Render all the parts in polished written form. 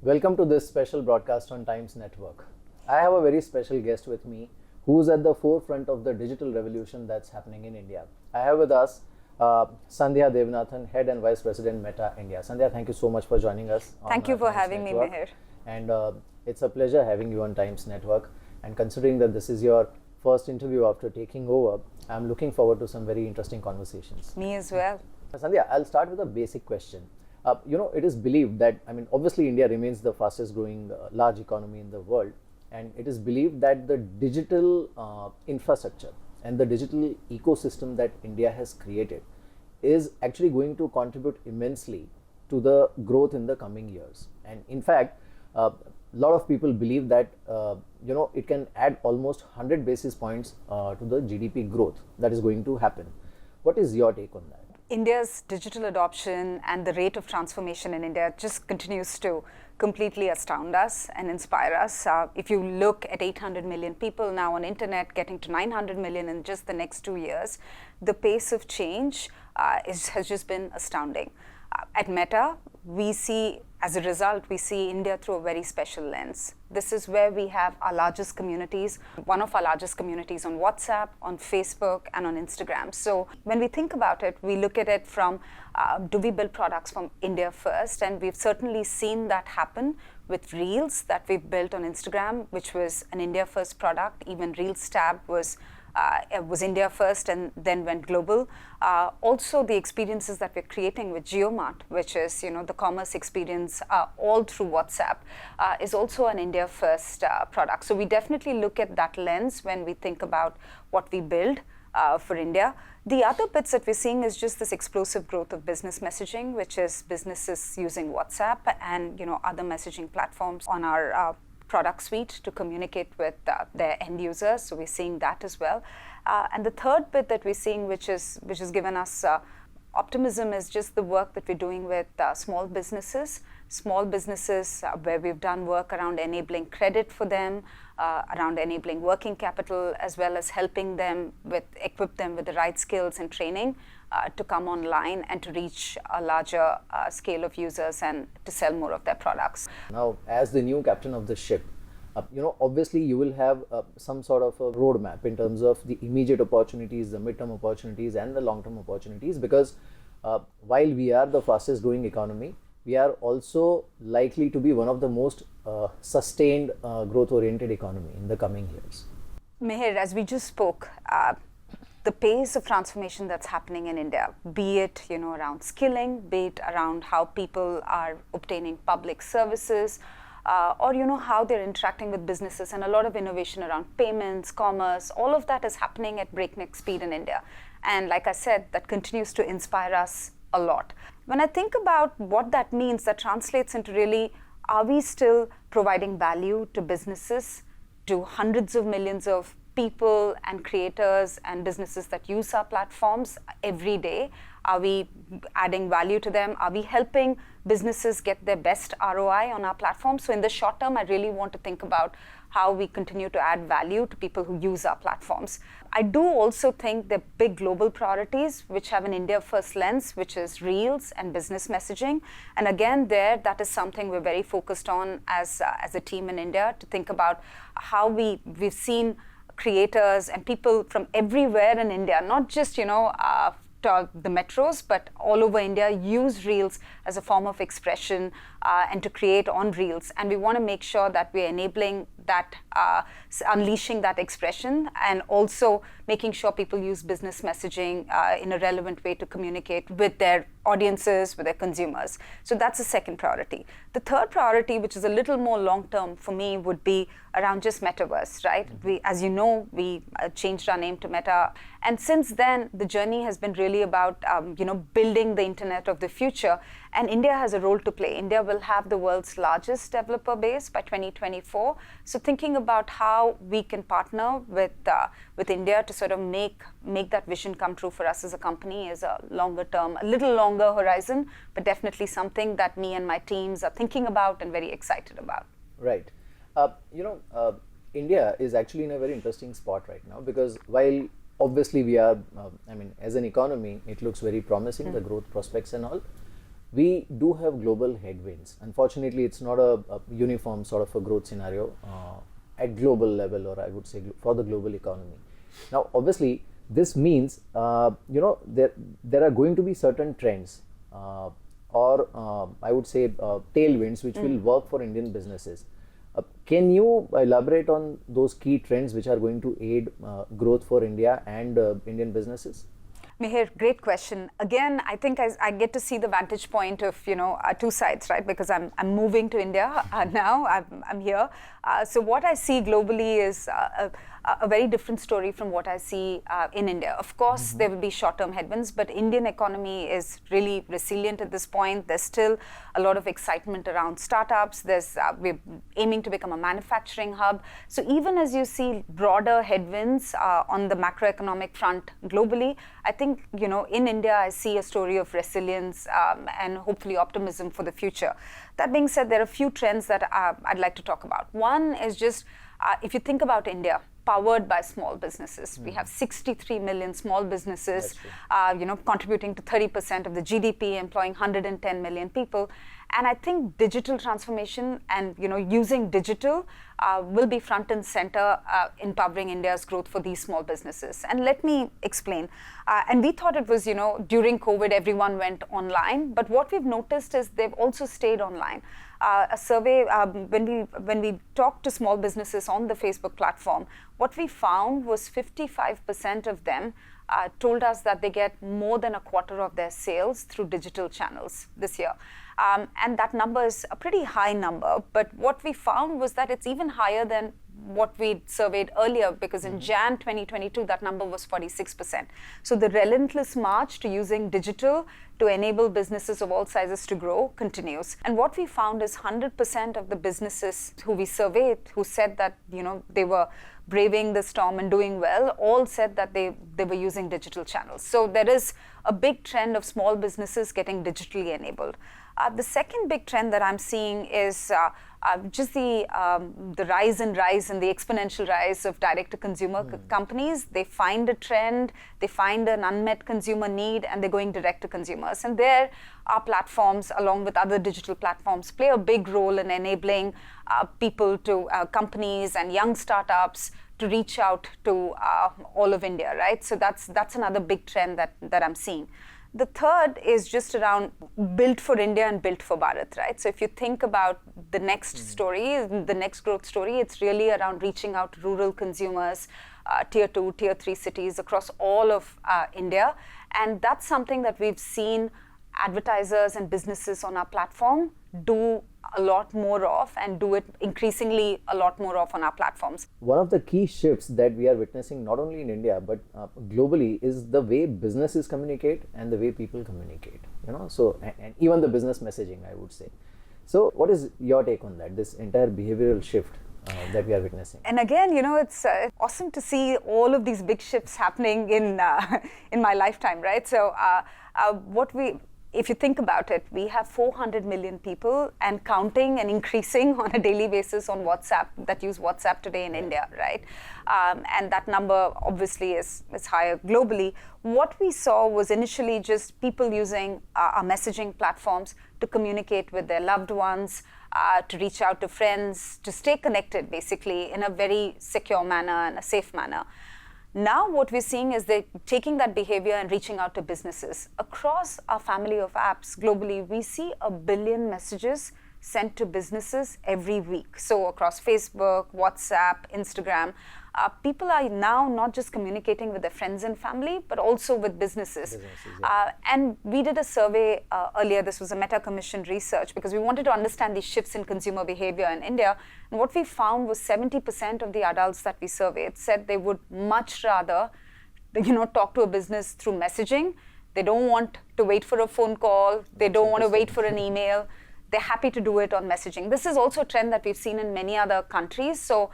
Welcome to this special broadcast on Times Network. I have a very special guest with me who's at the forefront of the digital revolution that's happening in India. I have with us Sandhya Devanathan, Head and Vice President Meta India. Sandhya, thank you so much for joining us. Thank you for having me, Mihir. And it's a pleasure having you on Times Network. And considering that this is your first interview after taking over, I'm looking forward to some very interesting conversations. Me as well. Sandhya, I'll start with a basic question. It is believed that, obviously India remains the fastest growing large economy in the world, and it is believed that the digital infrastructure and the digital ecosystem that India has created is actually going to contribute immensely to the growth in the coming years. And in fact, a lot of people believe that it can add almost 100 basis points to the GDP growth that is going to happen. What is your take on that? India's digital adoption and the rate of transformation in India just continues to completely astound us and inspire us. If you look at 800 million people now on internet, getting to 900 million in just the next 2 years, the pace of change has just been astounding. At Meta, we see India through a very special lens. This is where we have our largest communities, one of our largest communities on WhatsApp, on Facebook, and on Instagram. So when we think about it, we look at it from, do we build products from India first? And we've certainly seen that happen with Reels that we've built on Instagram, which was an India first product. Even Reels tab was India first and then went global. Also, the experiences that we're creating with JioMart, which is the commerce experience all through WhatsApp, is also an India first product. So we definitely look at that lens when we think about what we build for India. The other bits that we're seeing is just this explosive growth of business messaging, which is businesses using WhatsApp and other messaging platforms on our product suite to communicate with their end users. So we're seeing that as well. And the third bit that we're seeing, which has given us optimism, is just the work that we're doing with small businesses. Small businesses where we've done work around enabling credit for them, around enabling working capital, as well as helping them equip them with the right skills and training to come online and to reach a larger scale of users and to sell more of their products. Now, as the new captain of the ship, obviously you will have some sort of a roadmap in terms of the immediate opportunities, the midterm opportunities, and the long-term opportunities, because while we are the fastest growing economy, we are also likely to be one of the most sustained growth-oriented economy in the coming years. Mihir, as we just spoke, the pace of transformation that's happening in India, be it around skilling, be it around how people are obtaining public services, or how they're interacting with businesses, and a lot of innovation around payments, commerce, all of that is happening at breakneck speed in India. And like I said, that continues to inspire us a lot. When I think about what that means, that translates into really, are we still providing value to businesses, to hundreds of millions of people and creators and businesses that use our platforms every day? Are we adding value to them? Are we helping businesses get their best ROI on our platform? So in the short term, I really want to think about how we continue to add value to people who use our platforms. I do also think the big global priorities, which have an India first lens, which is Reels and business messaging. And again, that is something we're very focused on as a team in India, to think about how we've seen creators and people from everywhere in India, not just the metros, but all over India, use Reels as a form of expression and to create on Reels. And we want to make sure that we're enabling that, unleashing that expression, and also making sure people use business messaging in a relevant way to communicate with their audiences, with their consumers. So that's the second priority. The third priority, which is a little more long-term for me, would be around just Metaverse, right? We, as you know, we changed our name to Meta. And since then, the journey has been really about, building the internet of the future. And India has a role to play. India will have the world's largest developer base by 2024. So thinking about how we can partner with India to sort of make that vision come true for us as a company is a longer term, a little longer horizon, but definitely something that me and my teams are thinking about and very excited about. Right. India is actually in a very interesting spot right now, because while obviously we are, as an economy, it looks very promising, the growth prospects and all. we do have global headwinds. Unfortunately, it's not a uniform sort of a growth scenario at global level, or I would say for the global economy. Now, obviously, this means there are going to be certain trends or I would say tailwinds which will work for Indian businesses. Can you elaborate on those key trends which are going to aid growth for India and Indian businesses? Mihir, great question. Again, I think I get to see the vantage point of two sides, right? Because I'm moving to India now. I'm here. So what I see globally is a very different story from what I see in India. Of course, there will be short-term headwinds, but Indian economy is really resilient at this point. There's still a lot of excitement around startups. We're aiming to become a manufacturing hub. So even as you see broader headwinds on the macroeconomic front globally, I think in India I see a story of resilience and hopefully optimism for the future. That being said, there are a few trends that I'd like to talk about. One is just if you think about India, powered by small businesses. We have 63 million small businesses, contributing to 30% of the GDP, employing 110 million people. And I think digital transformation and using digital will be front and center in powering India's growth for these small businesses. And let me explain. And we thought it was, during COVID, everyone went online. But what we've noticed is they've also stayed online. A survey, when we talked to small businesses on the Facebook platform, what we found was 55% of them told us that they get more than a quarter of their sales through digital channels this year. And that number is a pretty high number. But what we found was that it's even higher than what we surveyed earlier, because in Jan 2022, that number was 46%. So the relentless march to using digital to enable businesses of all sizes to grow continues. And what we found is 100% of the businesses who we surveyed, who said that they were braving the storm and doing well, all said that they were using digital channels. So there is a big trend of small businesses getting digitally enabled. The second big trend that I'm seeing is just the rise and the exponential rise of direct-to-consumer companies. They find a trend, they find an unmet consumer need, and they're going direct to consumers. And there, our platforms, along with other digital platforms, play a big role in enabling people to companies and young startups to reach out to all of India, right? So that's another big trend that I'm seeing. The third is just around built for India and built for Bharat, right? So if you think about the next story, the next growth story, it's really around reaching out to rural consumers, tier 2, tier 3 cities across all of India. And that's something that we've seen advertisers and businesses on our platform do a lot more of, and do it increasingly a lot more of on our platforms. One of the key shifts that we are witnessing not only in India but globally is the way businesses communicate and the way people communicate. So and even the business messaging, I would say. So what is your take on that? This entire behavioral shift that we are witnessing. And again, it's awesome to see all of these big shifts happening in my lifetime, right? So if you think about it, we have 400 million people and counting and increasing on a daily basis on WhatsApp that use WhatsApp today in India, right? And that number obviously is higher globally. What we saw was initially just people using our messaging platforms to communicate with their loved ones, to reach out to friends, to stay connected basically in a very secure manner and a safe manner. Now what we're seeing is they're taking that behavior and reaching out to businesses. Across our family of apps globally, we see 1 billion messages sent to businesses every week. So across Facebook, WhatsApp, Instagram, people are now not just communicating with their friends and family, but also with businesses. And we did a survey earlier. This was a Meta-commissioned research because we wanted to understand these shifts in consumer behavior in India. And what we found was 70% of the adults that we surveyed said they would much rather, talk to a business through messaging. They don't want to wait for a phone call. They don't want to wait for an email. They're happy to do it on messaging. This is also a trend that we've seen in many other countries. So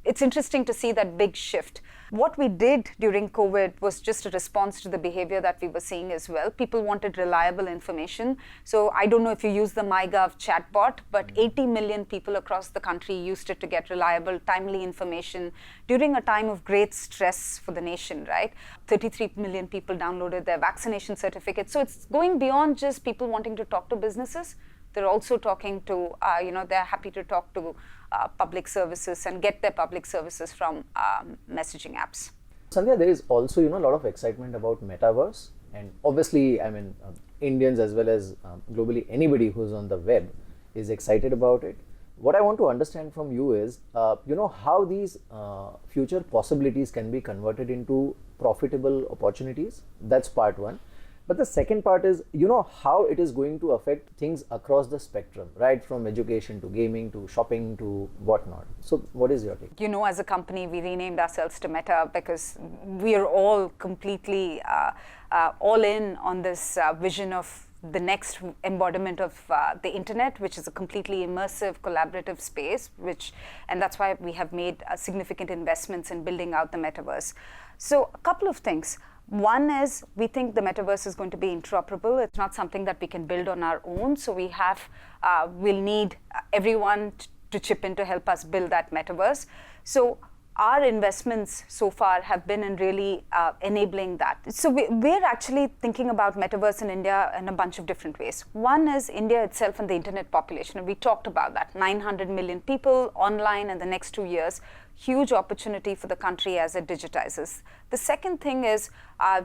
it's interesting to see that big shift. What we did during COVID was just a response to the behavior that we were seeing as well. People wanted reliable information. So I don't know if you use the MyGov chatbot, but 80 million people across the country used it to get reliable, timely information during a time of great stress for the nation, right? 33 million people downloaded their vaccination certificates. So it's going beyond just people wanting to talk to businesses. They're also talking to, they're happy to talk to public services and get their public services from messaging apps. Sandhya, there is also, a lot of excitement about Metaverse. And obviously, Indians as well as globally, anybody who's on the web is excited about it. What I want to understand from you is, how these future possibilities can be converted into profitable opportunities. That's part one. But the second part is, how it is going to affect things across the spectrum, right? From education to gaming to shopping to whatnot. So what is your take? As a company, we renamed ourselves to Meta because we are all completely all in on this vision of the next embodiment of the internet, which is a completely immersive, collaborative space, and that's why we have made significant investments in building out the Metaverse. So a couple of things. One is we think the Metaverse is going to be interoperable. It's not something that we can build on our own. So we'll need everyone to chip in to help us build that Metaverse. So our investments so far have been in really enabling that. So we're actually thinking about Metaverse in India in a bunch of different ways. One is India itself and the internet population. And we talked about that, 900 million people online in the next 2 years. Huge opportunity for the country as it digitizes. The second thing is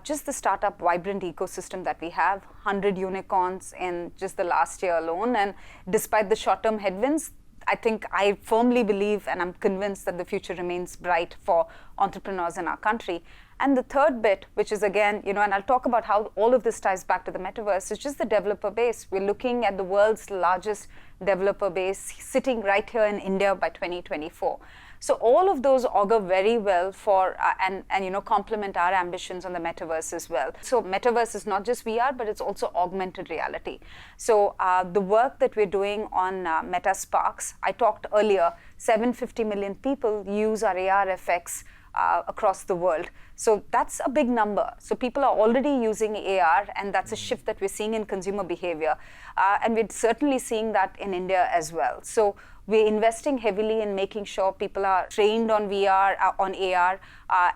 just the startup vibrant ecosystem that we have, 100 unicorns in just the last year alone. And despite the short-term headwinds, I firmly believe and I'm convinced that the future remains bright for entrepreneurs in our country. And the third bit, which is again, and I'll talk about how all of this ties back to the Metaverse, is just the developer base. We're looking at the world's largest developer base sitting right here in India by 2024. So all of those augur very well for and complement our ambitions on the Metaverse as well. So Metaverse is not just VR, but it's also augmented reality. So the work that we're doing on Meta Sparks, I talked earlier, 750 million people use our AR FX across the world. So that's a big number. So people are already using AR, and that's a shift that we're seeing in consumer behavior. And we're certainly seeing that in India as well. So we're investing heavily in making sure people are trained on VR, on AR,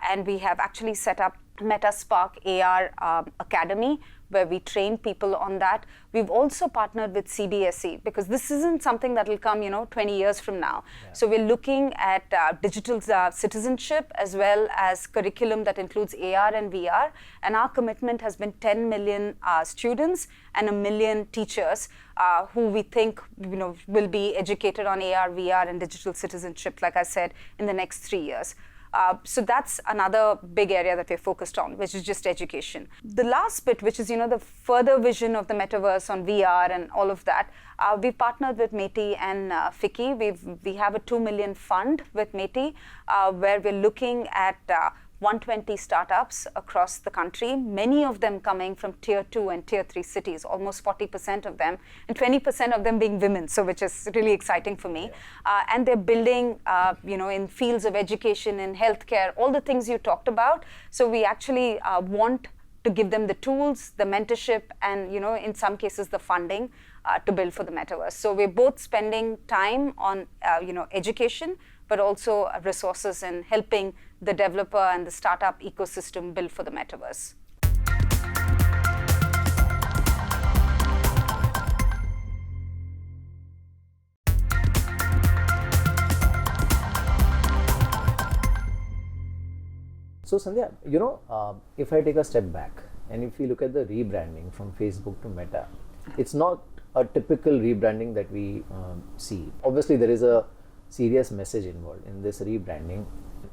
and we have actually set up Meta Spark AR Academy, where we train people on that. We've also partnered with CBSE because this isn't something that will come, 20 years from now. Yeah. So we're looking at digital citizenship as well as curriculum that includes AR and VR. And our commitment has been 10 million students and 1 million teachers who we think, will be educated on AR, VR, and digital citizenship, like I said, in the next 3 years. So that's another big area that we're focused on, which is just education. The last bit, which is, the further vision of the Metaverse on VR and all of that, we've partnered with METI and FICCI. We have a 2 million fund with METI, where we're looking at 120 startups across the country, many of them coming from tier 2 and tier 3 cities, almost 40% of them, and 20% of them being women, so which is really exciting for me. And they're building, in fields of education, in healthcare, all the things you talked about. So we actually want to give them the tools, the mentorship, and, in some cases, the funding to build for the Metaverse. So we're both spending time on, education, but also resources in helping the developer and the startup ecosystem build for the Metaverse. So Sandhya, if I take a step back and if we look at the rebranding from Facebook to Meta, it's not a typical rebranding that we see. Obviously, there is a serious message involved in this rebranding,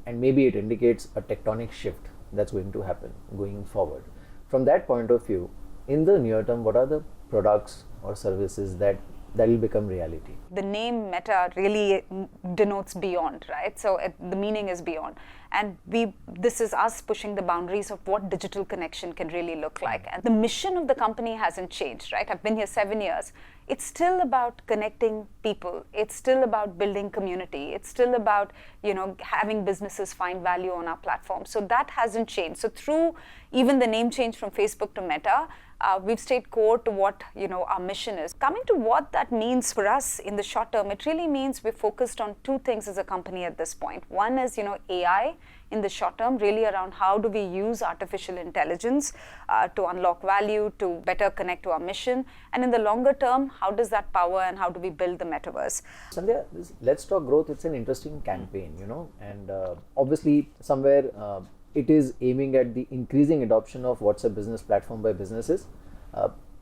and maybe it indicates a tectonic shift that's going to happen going forward. From that point of view, in the near term, what are the products or services that that will become reality. The name Meta really denotes beyond, right? So the meaning is beyond. And this is us pushing the boundaries of what digital connection can really look like. And the mission of the company hasn't changed, right? I've been here 7 years. It's still about connecting people. It's still about building community. It's still about, having businesses find value on our platform. So that hasn't changed. So through even the name change from Facebook to Meta, we've stayed core to what our mission is. Coming to what that means for us in the short term, it really means we're focused on two things as a company at this point. One is AI in the short term, really around how do we use artificial intelligence to unlock value, to better connect to our mission, and in the longer term, how does that power and how do we build the metaverse? Sandhya, this Let's Talk Growth, it's an interesting campaign, and obviously somewhere it is aiming at the increasing adoption of WhatsApp business platform by businesses.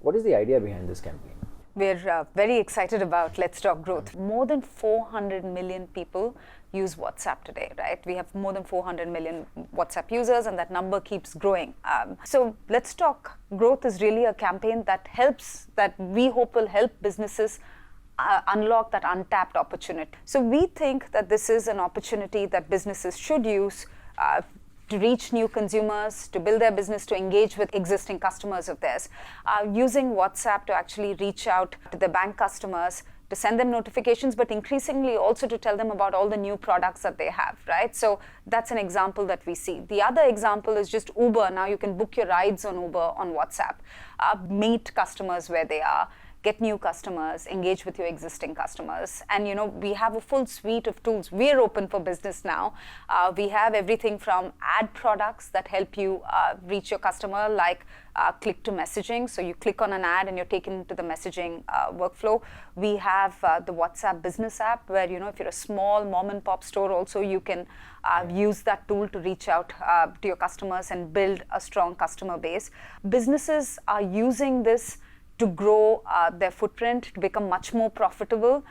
What is the idea behind this campaign? We're very excited about Let's Talk Growth. More than 400 million people use WhatsApp today, right? We have more than 400 million WhatsApp users, and that number keeps growing. So Let's Talk Growth is really a campaign that we hope will help businesses unlock that untapped opportunity. So we think that this is an opportunity that businesses should use to reach new consumers, to build their business, to engage with existing customers of theirs, using WhatsApp to actually reach out to their bank customers, to send them notifications, but increasingly also to tell them about all the new products that they have, right? So that's an example that we see. The other example is just Uber. Now you can book your rides on Uber on WhatsApp, meet customers where they are, get new customers, engage with your existing customers. And we have a full suite of tools. We're open for business now. We have everything from ad products that help you reach your customer, like click to messaging. So you click on an ad and you're taken to the messaging workflow. We have the WhatsApp business app where, if you're a small mom and pop store also, you can use that tool to reach out to your customers and build a strong customer base. Businesses are using this to grow their footprint, to become much more profitable,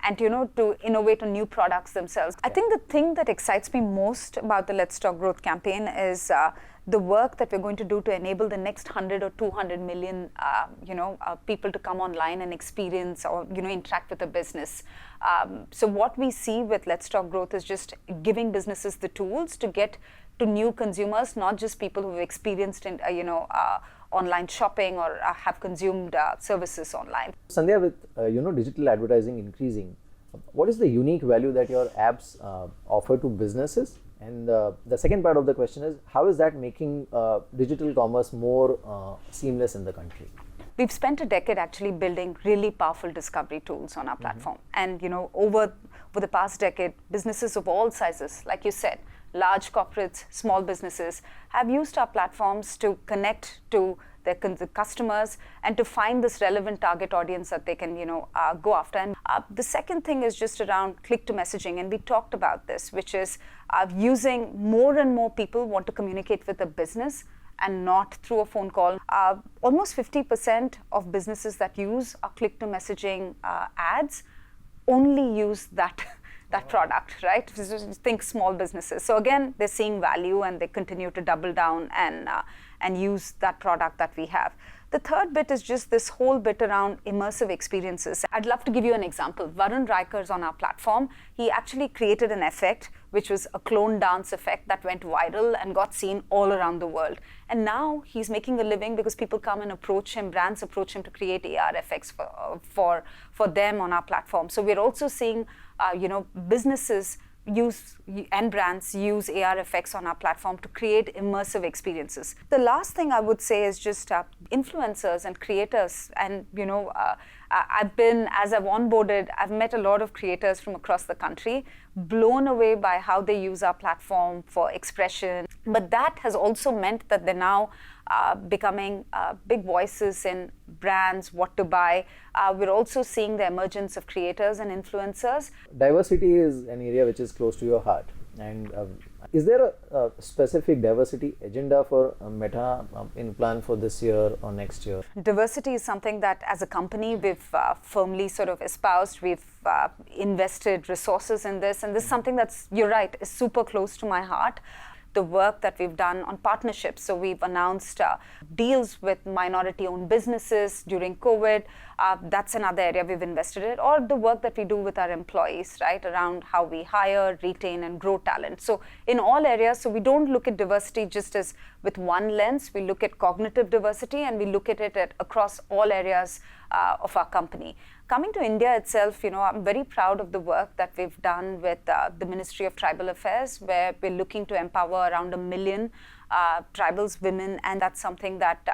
and to innovate on new products themselves. I think the thing that excites me most about the Let's Talk Growth campaign is the work that we're going to do to enable the next 100 or 200 million people to come online and experience or interact with a business. So what we see with Let's Talk Growth is just giving businesses the tools to get to new consumers, not just people who've experienced in online shopping or have consumed services online. Sandhya, with digital advertising increasing, what is the unique value that your apps offer to businesses? And the second part of the question is, how is that making digital commerce more seamless in the country? We've spent a decade actually building really powerful discovery tools on our platform. And over the past decade, businesses of all sizes, like you said, large corporates, small businesses, have used our platforms to connect to their customers and to find this relevant target audience that they can go after. And the second thing is just around click to messaging, and we talked about this, which is using more and more people want to communicate with a business and not through a phone call. Almost 50% of businesses that use our click to messaging ads only use that product, right? Think small businesses. So again, they're seeing value and they continue to double down and use that product that we have. The third bit is just this whole bit around immersive experiences. I'd love to give you an example. Varun Riker's on our platform. He actually created an effect, which was a clone dance effect that went viral and got seen all around the world. And now he's making a living because people come and approach him, brands approach him to create AR effects for them on our platform. So we're also seeing businesses use and brands use AR effects on our platform to create immersive experiences. The last thing I would say is just influencers and creators. And as I've onboarded, I've met a lot of creators from across the country, blown away by how they use our platform for expression. But that has also meant that they're now becoming big voices in brands, what to buy. We're also seeing the emergence of creators and influencers. Diversity is an area which is close to your heart. And is there a specific diversity agenda for Meta in plan for this year or next year? Diversity is something that as a company we've firmly sort of espoused. We've invested resources in this, and this is something that's, you're right, is super close to my heart. the work that we've done on partnerships. So we've announced deals with minority-owned businesses during COVID. That's another area we've invested in. Or the work that we do with our employees, right, around how we hire, retain, and grow talent. So in all areas, so we don't look at diversity just as with one lens. We look at cognitive diversity, and we look at it across all areas of our company. Coming to India itself, I'm very proud of the work that we've done with the Ministry of Tribal Affairs, where we're looking to empower around 1 million tribals, women, and that's something that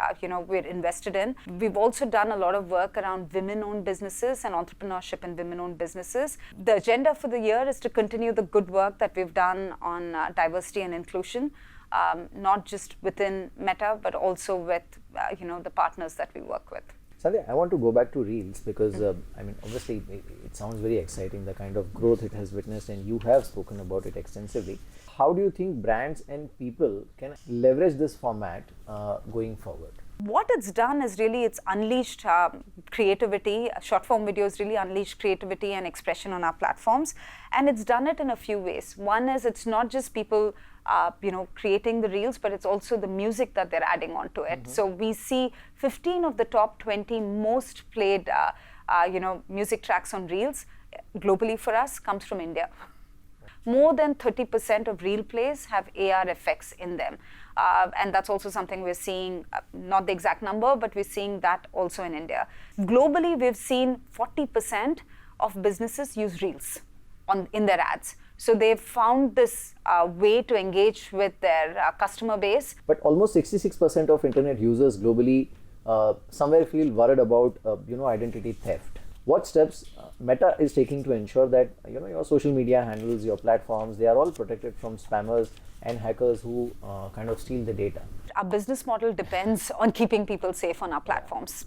we're invested in. We've also done a lot of work around women-owned businesses and entrepreneurship in women-owned businesses. The agenda for the year is to continue the good work that we've done on diversity and inclusion, not just within Meta, but also with the partners that we work with. Sandhya, I want to go back to Reels because, obviously it sounds very exciting, the kind of growth it has witnessed, and you have spoken about it extensively. How do you think brands and people can leverage this format going forward? What it's done is really it's unleashed creativity. Short form videos really unleash creativity and expression on our platforms, and it's done it in a few ways. One is it's not just people creating the reels, but it's also the music that they're adding onto it. So we see 15 of the top 20 most played music tracks on reels globally for us comes from India. More than 30% of reel plays have AR effects in them. And that's also something we're seeing, not the exact number, but we're seeing that also in India. Globally, we've seen 40% of businesses use reels in their ads. So they've found this way to engage with their customer base. But almost 66% of internet users globally somewhere feel worried about identity theft. What steps Meta is taking to ensure that your social media handles, your platforms, they are all protected from spammers and hackers who kind of steal the data? Our business model depends on keeping people safe on our platforms.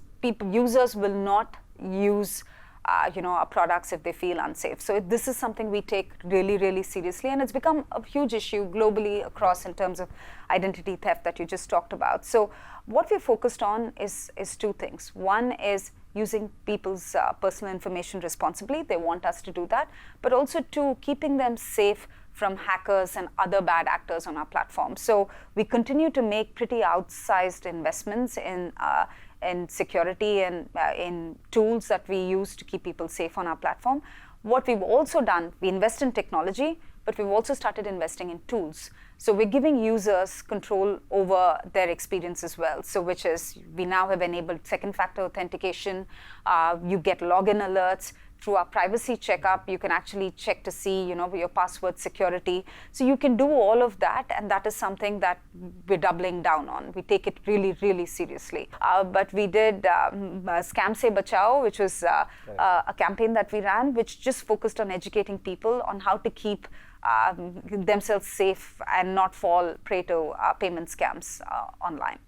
Users will not use our products if they feel unsafe. So this is something we take really, really seriously, and it's become a huge issue globally across in terms of identity theft that you just talked about. So what we're focused on is two things. One is using people's personal information responsibly. They want us to do that. But also two, keeping them safe from hackers and other bad actors on our platform. So we continue to make pretty outsized investments in security and in tools that we use to keep people safe on our platform. What we've also done, we invest in technology, but we've also started investing in tools. So we're giving users control over their experience as well. So which is, we now have enabled second factor authentication. You get login alerts. Through our privacy checkup, you can actually check to see, your password security. So you can do all of that, and that is something that we're doubling down on. We take it really, really seriously. But we did Scam Se Bachao, which was a campaign that we ran, which just focused on educating people on how to keep themselves safe and not fall prey to payment scams online.